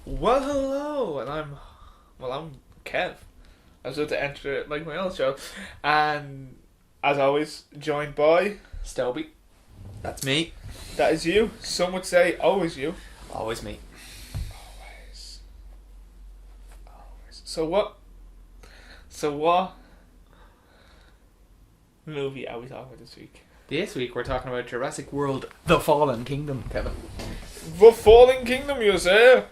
Well, hello, and I'm Kev. I was about to enter it like my old show, and as always, joined by Stelby. That's me. that is you. Some would say always you. Always me. Always. So what movie are we talking about this week? This week we're talking about Jurassic World: The Fallen Kingdom, Kevin. The Fallen Kingdom, you say?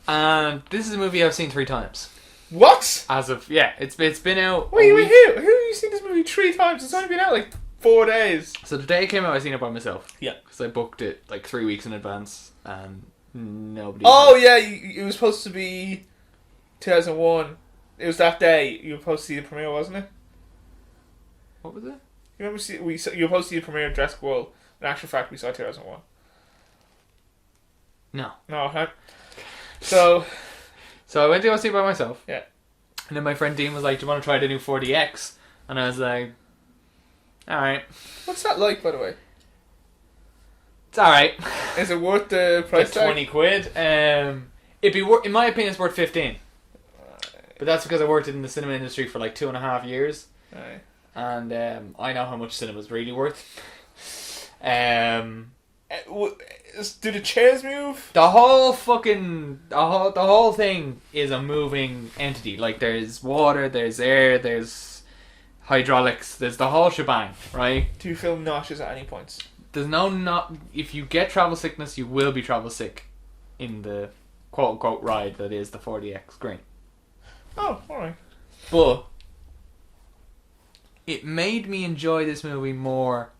And this is a movie I've seen 3 times. What? It's been out. Wait, who have you seen this movie 3 times? It's only been out like 4 days. So the day it came out, I seen it by myself. Yeah. Because I booked it like 3 weeks in advance, and nobody. Oh yeah, it was supposed to be 2001. It was that day you were supposed to see the premiere, wasn't it? What was it? You remember you were supposed to see the premiere of Jurassic World. In actual fact, we saw 2001. No. No, huh? So I went to go see it by myself. Yeah. And then my friend Dean was like, "Do you want to try the new 4DX?" And I was like, "Alright." what's that like, by the way? It's alright. Is it worth the price Like tag? 20 quid. It'd be worth, in my opinion, it's worth 15. But that's because I worked in the cinema industry for like 2.5 years. Aye. And I know how much cinema's really worth. Do the chairs move? The whole thing is a moving entity. Like, there's water, there's air, there's hydraulics, there's the whole shebang, right? Do you feel nauseous at any points? There's not. If you get travel sickness, you will be travel sick in the quote unquote ride that is the 4DX. Great. Oh, alright. But it made me enjoy this movie more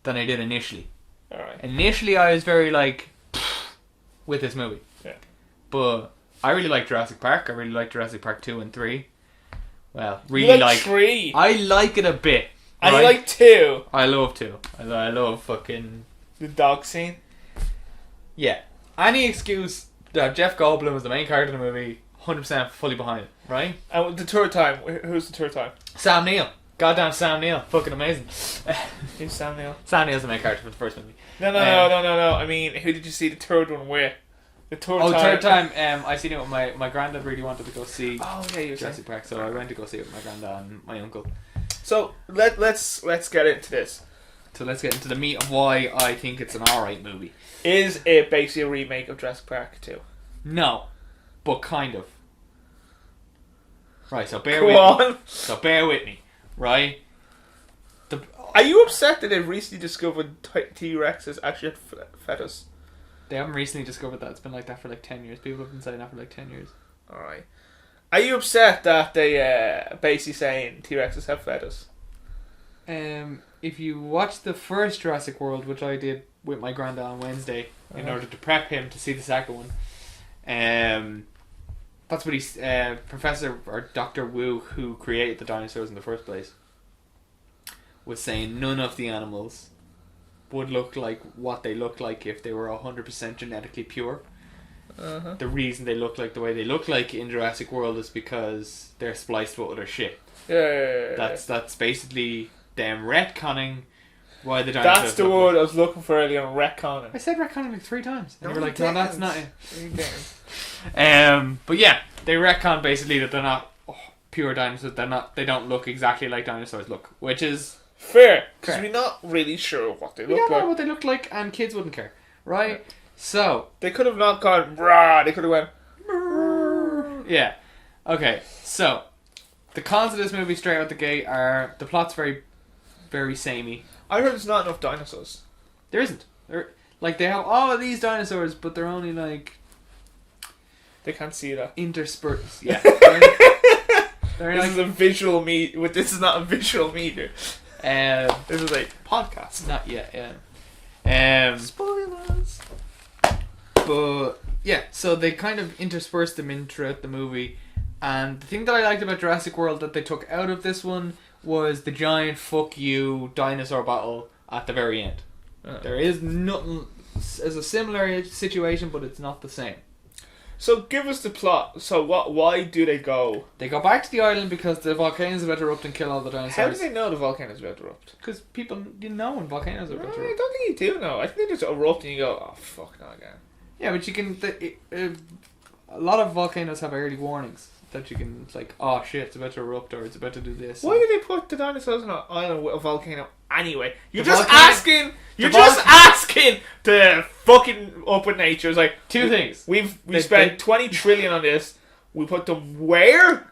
than I did initially. Alright. Initially, I was very like with this movie. Yeah. But I really like Jurassic Park. I really like Jurassic Park 2 and 3. Well, You really like 3? I like it a bit. And right? you like 2? I love 2. I love fucking. The dog scene? Yeah. Any excuse that Jeff Goldblum is the main character in the movie, 100% fully behind it, right? And the third time, who's the third time? Sam Neill. Goddamn Sam Neill. Fucking amazing. Who's Sam Neill? Sam Neill's the main character for the first movie. No. I mean, who did you see the third one with? The third time. I seen it with my granddad. Really wanted to go see Oh yeah, you were saying. Jurassic Park, so I went to go see it with my granddad and my uncle. So let's get into this. So let's get into the meat of why I think it's an alright movie. Is it basically a remake of Jurassic Park 2? No, but kind of. Right, so bear Go with on. me. So bear with me, right? Are you upset that they've recently discovered T-Rexes actually had fetus? They haven't recently discovered that. It's been like that for like 10 years. People have been saying that for like 10 years. Alright. Are you upset that they basically saying T-Rexes have fetus? If you watch the first Jurassic World, which I did with my granddad on Wednesday in order to prep him to see the second one, that's what he's Professor or Dr. Wu, who created the dinosaurs in the first place, was saying none of the animals would look like what they look like if they were 100% genetically pure. Uh-huh. The reason they look like the way they look like in Jurassic World is because they're spliced with other shit. Yeah. That's basically them retconning why the dinosaurs. That's the look word like. I was looking for earlier on, retconning. I said retconning like 3 times. And No, you were you like, no, that's not it. You didn't. But yeah, they retcon basically that they're not pure dinosaurs. They don't look exactly like dinosaurs look, which is Fair, because Correct. we're not really sure what they we look don't know like. what they look like, and kids wouldn't care, right? So They could have not gone rah. They could have went. yeah, okay. So the cons of this movie straight out the gate are the plot's very, very samey. I heard there's not enough dinosaurs. There isn't. They have all of these dinosaurs, but they're only like They can't see that. interspersed. Yeah. They're This like, is a visual meet. This is not a visual meter. This is a podcast. not yet. Yeah. Spoilers. But yeah, so they kind of interspersed them in throughout the movie. And the thing that I liked about Jurassic World that they took out of this one was the giant fuck you dinosaur battle at the very end. There is nothing as a similar situation, but it's not the same. So give us the plot. So what? Why do they go? They go back to the island because the volcanoes about to erupt and kill all the How do dinosaurs. they know the volcano's about to erupt? Because people didn't know when volcanoes are I about to erupt. don't think you do know. I think they just erupt and you go, oh fuck, not again. Yeah, but you can. a lot of volcanoes have early warnings that you can, it's like, oh shit, it's about to erupt or it's about to do this. Why did they put the dinosaurs on an island with a volcano anyway? You're The just volcano- asking. You're just asking to fucking up with nature. It's like Two things. We spent 20 trillion on this. We put them where?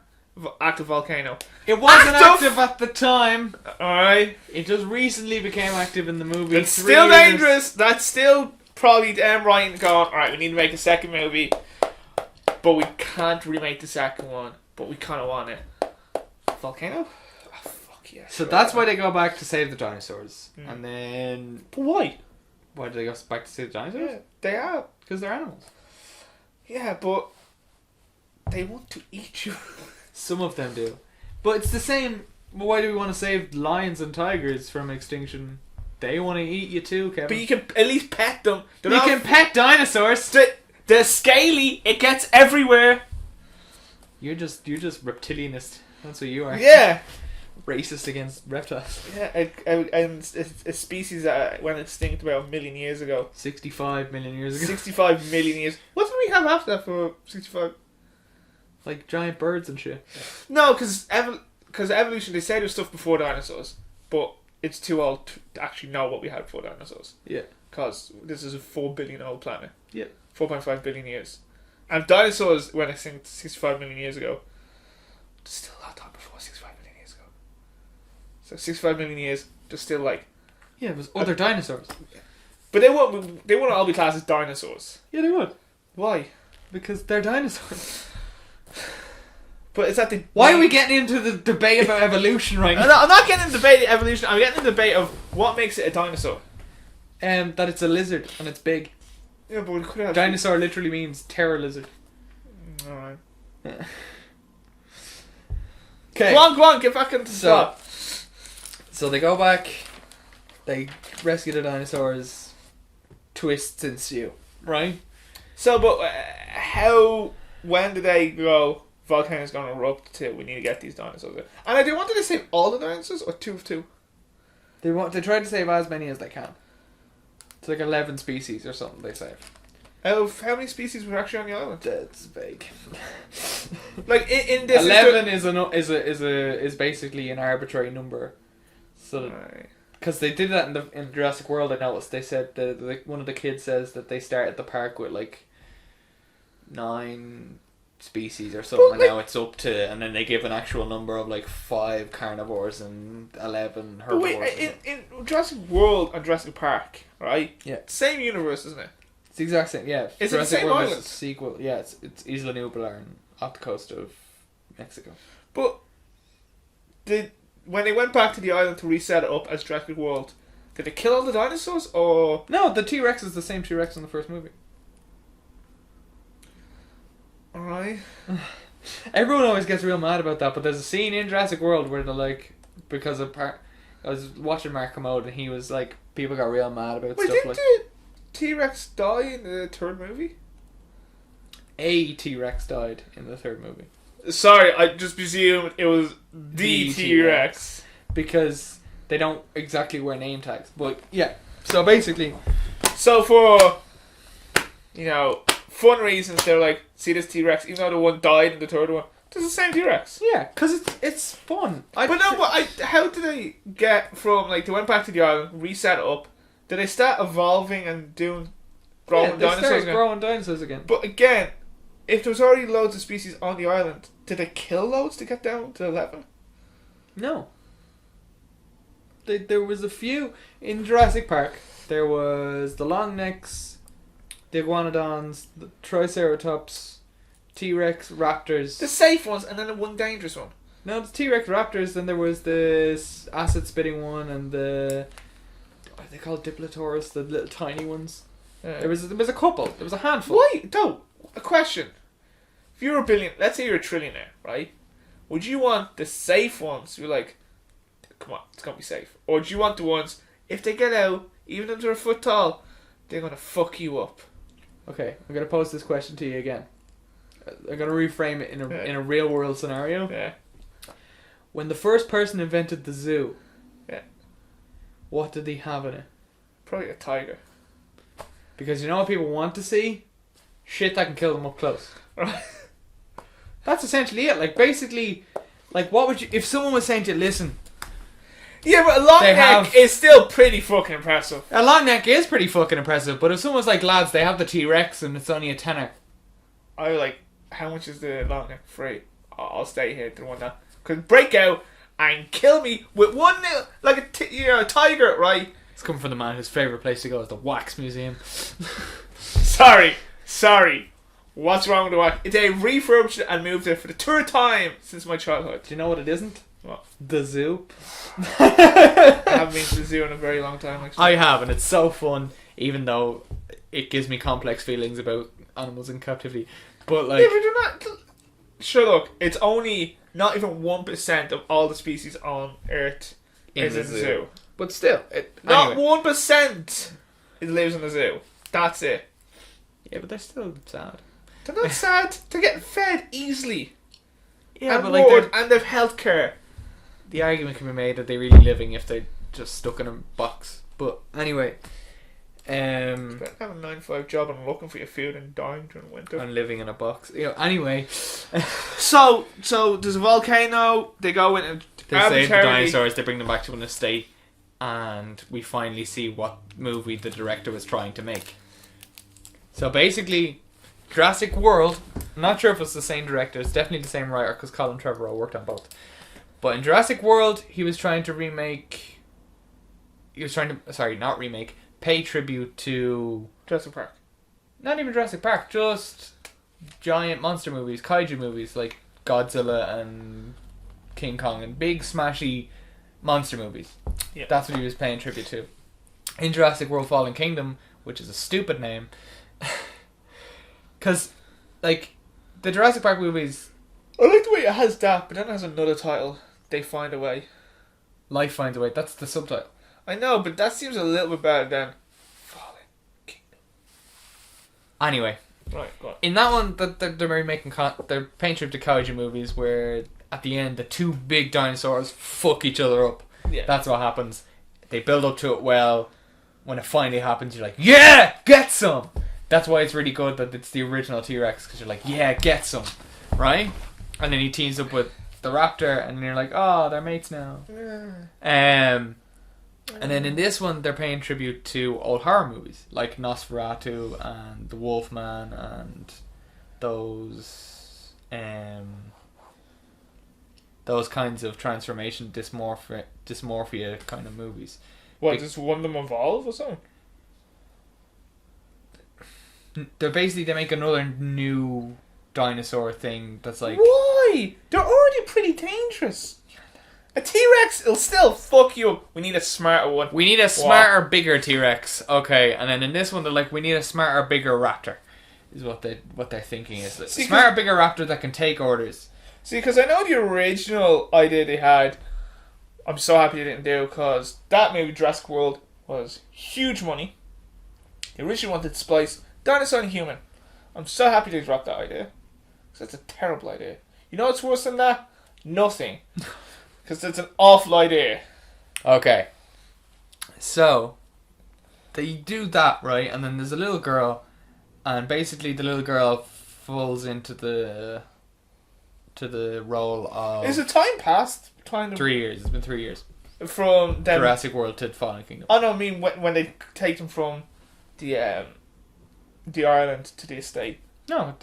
Active volcano. It wasn't active at the time. Alright. It just recently became active in the movie. It's still dangerous. That's still probably them writing going, alright, we need to make a second movie. But we can't remake the second one. But we kind of want it. Volcano? Oh, fuck yeah. So that's why they go back to save the dinosaurs. Mm. And then... But why? Why do they go back to save the dinosaurs? Yeah, they are. Because they're animals. Yeah, but they want to eat you. Some of them do. But it's the same... Well, why do we want to save lions and tigers from extinction? They want to eat you too, Kevin. But you can at least pet them. You can pet dinosaurs! The scaly, it gets everywhere. You're just reptilianist. That's what you are. Yeah. Racist against reptiles. Yeah, and it's a species that went extinct about 1 million years ago. 65 million years ago. 65 million years. What did we have after that for 65? Like giant birds and shit. No, because evolution, they say there's stuff before dinosaurs, but it's too old to actually know what we had before dinosaurs. Yeah. Because this is a 4 billion old planet. Yeah. 4.5 billion years. And dinosaurs went extinct 65 million years ago. There's still a lot of time before 65 million years ago. So 65 million years, there's still like... Yeah, it was other dinosaurs. But they wouldn't all be classed as dinosaurs. Yeah, they would. Why? Because they're dinosaurs. But is that the... Why are we getting into the debate about evolution right now? I'm not getting into the debate of evolution. I'm getting into the debate of what makes it a dinosaur. That it's a lizard and it's big. Yeah, but we could have... Dinosaur literally means terror lizard. Alright. Okay. Go on, get back into the plot. So they go back, they rescue the dinosaurs, twists ensue, right? So, but when do they go, volcano's going to erupt to, we need to get these dinosaurs in? And they wanted to save all the dinosaurs, or 2 of 2? They try to save as many as they can. It's like 11 species or something they save. Out of how many species were actually on the island? That's vague. Like in this 11 is basically an arbitrary number. So because they did that in Jurassic World, I noticed they said one of the kids says that they start at the park with like 9 species or something, and now it's up to, and then they give an actual number of like 5 carnivores and 11 herbivores. Wait, in Jurassic World and Jurassic Park, right? Yeah. Same universe, isn't it? It's the exact same, yeah. Is it the Jurassic same World is island? a sequel, yeah. It's Isla Nublar off the coast of Mexico. But when they went back to the island to reset it up as Jurassic World, did they kill all the dinosaurs, or... No, the T-Rex is the same T-Rex in the first movie. Alright. Everyone always gets real mad about that, but there's a scene in Jurassic World where they're like, because of I was watching Mark Commode and he was like, people got real mad about Wait, stuff didn't like... the T-Rex die in the third movie? A T-Rex died in the third movie. Sorry, I just presumed it was the T-Rex. Because they don't exactly wear name tags. But yeah, so basically... So for, fun reasons, they're like, see this T-Rex, even though the one died in the third one, it's the same T-Rex. Yeah, because it's fun. How did they get from, like, they went back to the island, reset it up, did they start evolving and growing dinosaurs again? But again, if there was already loads of species on the island, did they kill loads to get down to 11? No. There was a few in Jurassic Park. There was the long necks, the iguanodons, the triceratops, T-Rex, raptors. The safe ones, and then the one dangerous one. No, the T-Rex, raptors. Then there was the acid spitting one and the... What are they called? Diplotaurus, the little tiny ones. Yeah. There was a couple. There was a handful. Why? No. A question. If you're let's say you're a trillionaire, right? Would you want the safe ones? You're like, come on, it's gonna be safe. Or do you want the ones, if they get out, even if they're a foot tall, they're gonna fuck you up? Okay, I'm gonna pose this question to you again. I'm gonna reframe it in a real world scenario. Yeah. When the first person invented the zoo, what did they have in it? Probably a tiger. Because you know what people want to see? shit that can kill them up close. Right. That's essentially it. Like, basically, like, what would you... If someone was saying to you, listen... Yeah, but a long neck is still pretty fucking impressive. A long neck is pretty fucking impressive, but if someone's like, lads, they have the T-Rex and it's only a tenner. I was like, how much is the long neck free? I'll stay here to one that could break out and kill me with one nail, like a tiger, right? It's coming from the man whose favourite place to go is the Wax Museum. Sorry. What's wrong with the wax? They refurbished it and moved it for the third time since my childhood. Do you know what it isn't? What? The zoo. I haven't been to the zoo in a very long time, actually. I have, and it's so fun, even though it gives me complex feelings about animals in captivity. But, like... Yeah, but they're not... Sure, look, it's only not even 1% of all the species on Earth is in the zoo. But still, Not anyway. 1% it lives in the zoo. That's it. Yeah, but they're still sad. They're not sad. They're getting fed easily. Yeah, and but like watered, and they've healthcare. the argument can be made that they're really living if they're just stuck in a box. But anyway, Have a 9-to-5 job and looking for your food and dying during winter. and living in a box. You know, anyway, So there's a volcano. They go in and they save the arbitrarily... dinosaurs. They bring them back to an estate, and we finally see what movie the director was trying to make. So basically, Jurassic World. I'm not sure if it's the same director. It's definitely the same writer because Colin Trevorrow worked on both. But in Jurassic World, he was trying to remake. He was trying to not remake. Pay tribute to Jurassic Park. not even Jurassic Park, just giant monster movies, kaiju movies like Godzilla and King Kong and big smashy monster movies. Yeah. That's what he was paying tribute to. In Jurassic World Fallen Kingdom, which is a stupid name, because like the Jurassic Park movies, I like the way it has that, but then it has another title. They Find a Way. Life Finds a Way. That's the subtitle. I know, but that seems a little bit better than Fallen Kingdom. Anyway, Right, go on. in that one, they're remaking they're paying tribute to kaiju movies where at the end the two big dinosaurs fuck each other up. Yeah. That's what happens. They build up to it well. When it finally happens, you're like, yeah, get some. That's why it's really good that it's the original T-Rex, because you're like, yeah, get some, right? And then he teams up with the raptor, and you're like, oh, they're mates now. And then in this one, they're paying tribute to old horror movies like Nosferatu and The Wolfman and those kinds of transformation dysmorphia kind of movies. What, does one of them evolve or something? They make another new dinosaur thing that's like... Why? They're already pretty dangerous. A T-Rex, it'll still fuck you up. We need a smarter one. We need a smarter, bigger T-Rex. Okay, and then in this one they're like, we need a smarter, bigger raptor. Is what they're thinking is. A smarter, bigger raptor that can take orders. See, because I know the original idea they had, I'm so happy they didn't do, because that movie, Jurassic World, was huge money. They originally wanted to splice dinosaur and human. I'm so happy they dropped that idea. Because that's a terrible idea. You know what's worse than that? Nothing. Because it's an awful idea. Okay. So, they do that, right? And then there's a little girl, and basically the little girl falls into the role of... Is it time passed? 3 years. It's been 3 years. From them... Jurassic World to Fallen Kingdom. Oh no, I mean when they take them from the island to the estate. No,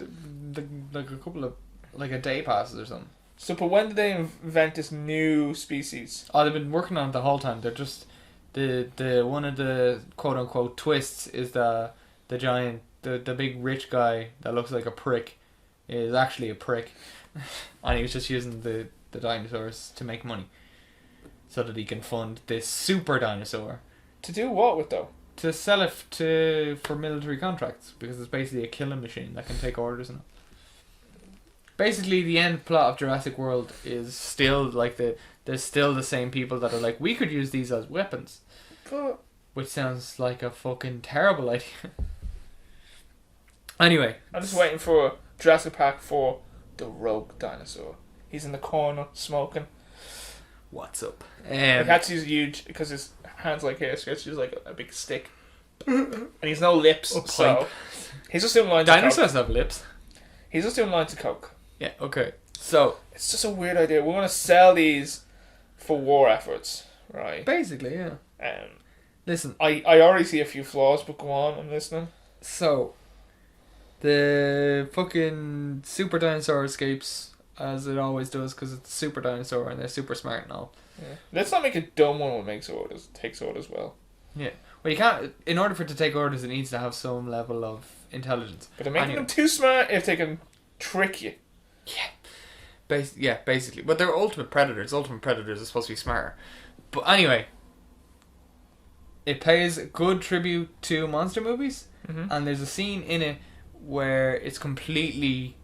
like a couple of... like a day passes or something. So, but when did they invent this new species? Oh, they've been working on it the whole time. They're just... The one of the quote-unquote twists is the giant... The big rich guy that looks like a prick is actually a prick. And he was just using the dinosaurs to make money. So that he can fund this super dinosaur. To do what with, though? To sell it for military contracts. Because it's basically a killing machine that can take orders and all. Basically, the end plot of Jurassic World is still like there's still the same people that are like, we could use these as weapons. But Which sounds like a fucking terrible idea. Anyway. I'm just waiting for Jurassic Park for the rogue dinosaur. He's in the corner smoking. What's up? Like, that's huge because his hands like hair, so it's just like a big stick. and he's no lips, Oh, so he's just doing lines of coke. Dinosaurs have lips. He's just doing lines of coke. Yeah, okay. So, It's just a weird idea. We want to sell these for war efforts, right? basically, yeah. Listen, I already see a few flaws, but go on, I'm listening. so, the fucking super dinosaur escapes, as it always does, because it's a super dinosaur and they're super smart and all. Yeah. Let's not make a dumb one when it takes orders well. Yeah. Well, you can't, in order for it to take orders, it needs to have some level of intelligence. But they're making them too smart if they can trick you. Yeah. Basically. But they're ultimate predators. Ultimate predators are supposed to be smarter. But anyway, it pays good tribute to monster movies, and there's a scene in it where it's completely,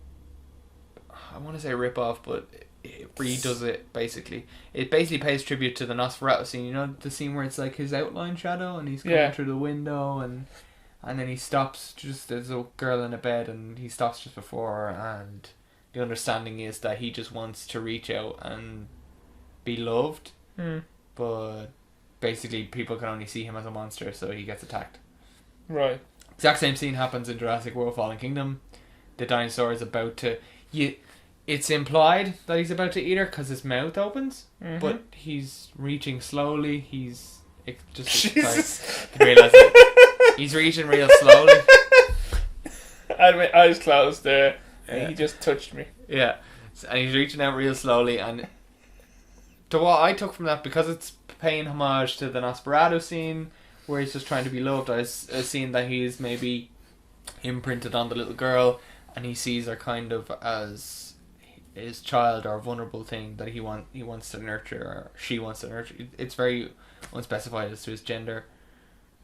I want to say rip off, but it redoes it basically. It basically pays tribute to the Nosferatu scene. You know the scene where it's like his outline shadow and he's coming through the window and then he stops just, there's a girl in a bed and he stops just before her, and the understanding is that he just wants to reach out and be loved, but basically people can only see him as a monster, so he gets attacked. Right. Exact same scene happens in Jurassic World Fallen Kingdom. The dinosaur is about to... It's implied that he's about to eat her because his mouth opens, but he's reaching slowly. He's... Jesus. Realize it. He's reaching real slowly. I had my eyes closed there, and Yeah. he just touched me. Yeah. And he's reaching out real slowly, and to what I took from that, because it's paying homage to the Nosferatu scene, where he's just trying to be loved, I was seeing that he's maybe imprinted on the little girl, and he sees her kind of as his child or a vulnerable thing that he wants to nurture, or she wants to nurture. It's very unspecified as to his gender.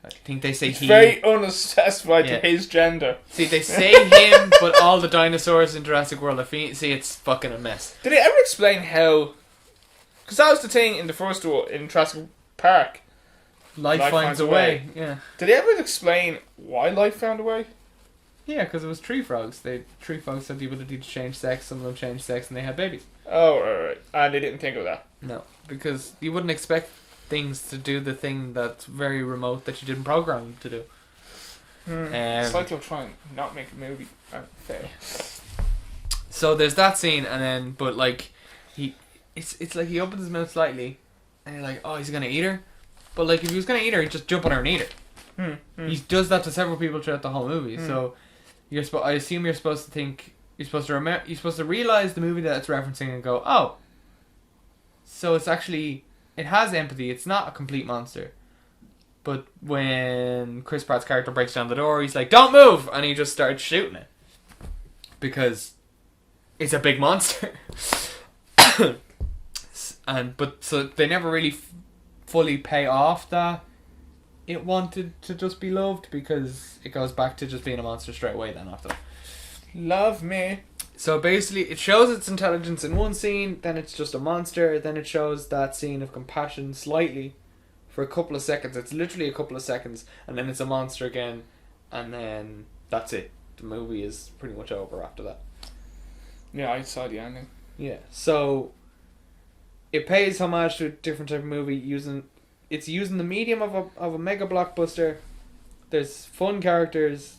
I think they say it's very unspecified Yeah. to his gender. See, they say him, but all the dinosaurs in Jurassic World are see, it's fucking a mess. Did they ever explain how... Because that was the thing in the first one, in Jurassic Park. Life finds a way. Yeah. Did they ever explain why life found a way? Yeah, because it was tree frogs. Tree frogs had the ability to change sex. Some of them changed sex and they had babies. Oh, right. And they didn't think of that. No, because you wouldn't expect things to do the thing that's very remote that you didn't program them to do. It's like they'll try and not make a movie fail. So there's that scene, and then but like it's like he opens his mouth slightly, and you're like, oh, he's gonna eat her. But like if he was gonna eat her, he'd just jump on her and eat her. He does that to several people throughout the whole movie. So I assume you're supposed to think, you're supposed to realize the movie that it's referencing and go, oh, so it's actually, it has empathy. It's not a complete monster. But when Chris Pratt's character breaks down the door, he's like, don't move, and he just starts shooting it because it's a big monster. So they never really fully pay off that it wanted to just be loved, because it goes back to just being a monster straight away then after that. Love me. So basically it shows its intelligence in one scene, then it's just a monster, then it shows that scene of compassion slightly for a couple of seconds. It's literally a couple of seconds, and then it's a monster again, and then that's it. The movie is pretty much over after that. Yeah, I saw the ending. Yeah, so it pays homage to a different type of movie, using the medium of a mega blockbuster. There's fun characters,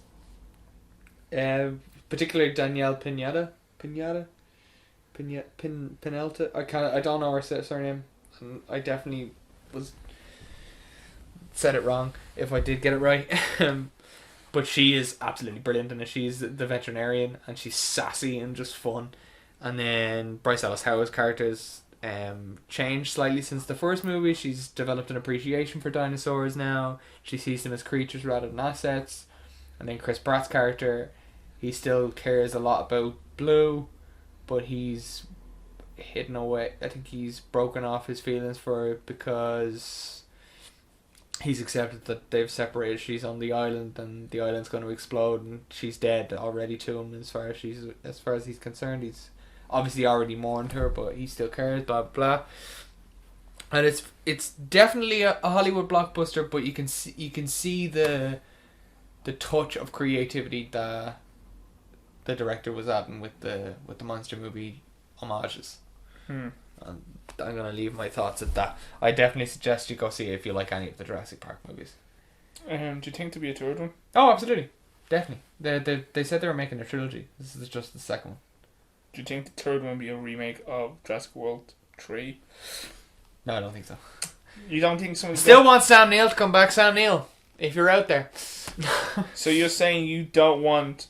particularly Danielle Pinelta. I don't know her surname, and I definitely said it wrong if I did get it right. But she is absolutely brilliant in it. She's the veterinarian, and she's sassy and just fun. And then Bryce Dallas Howard's characters changed slightly since the first movie. She's developed an appreciation for dinosaurs now. She sees them as creatures rather than assets. And then Chris Pratt's character, he still cares a lot about Blue, but he's hidden away. I think he's broken off his feelings for her because he's accepted that they've separated. She's on the island and the island's going to explode, and she's dead already to him. As far as he's concerned, he's obviously already mourned her, but he still cares. Blah blah. And it's definitely a Hollywood blockbuster, but you can see the touch of creativity that the director was adding with the monster movie homages. And I'm gonna leave my thoughts at that. I definitely suggest you go see it if you like any of the Jurassic Park movies. Do you think there'll be a third one? Oh, absolutely, definitely. They said they were making a trilogy. This is just the second one. Do you think the third one will be a remake of Jurassic World 3? No, I don't think so. You don't think somebody Still want Sam Neill to come back. Sam Neill, if you're out there. So you're saying you don't want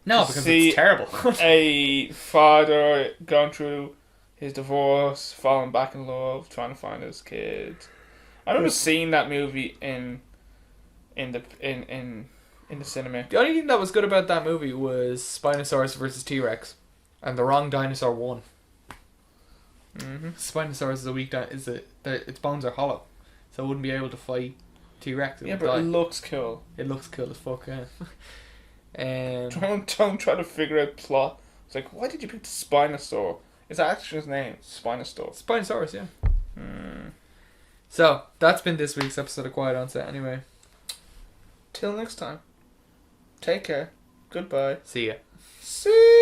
No, to because see it's terrible. a father going through his divorce, falling back in love, trying to find his kids. I remember seeing that movie in the cinema. The only thing that was good about that movie was Spinosaurus versus T-Rex, and the wrong dinosaur won. Mm-hmm. Spinosaurus is a weak its bones are hollow, so it wouldn't be able to fight T-Rex. Yeah, but it looks cool. It looks cool as fuck. Yeah. Don't try to figure out plot. It's like, why did you pick the Spinosaur? Is that actually his name? Spinosaurus, yeah. Hmm. So that's been this week's episode of Quiet on Set. Anyway, Till next time. Take care. Goodbye. see ya. See.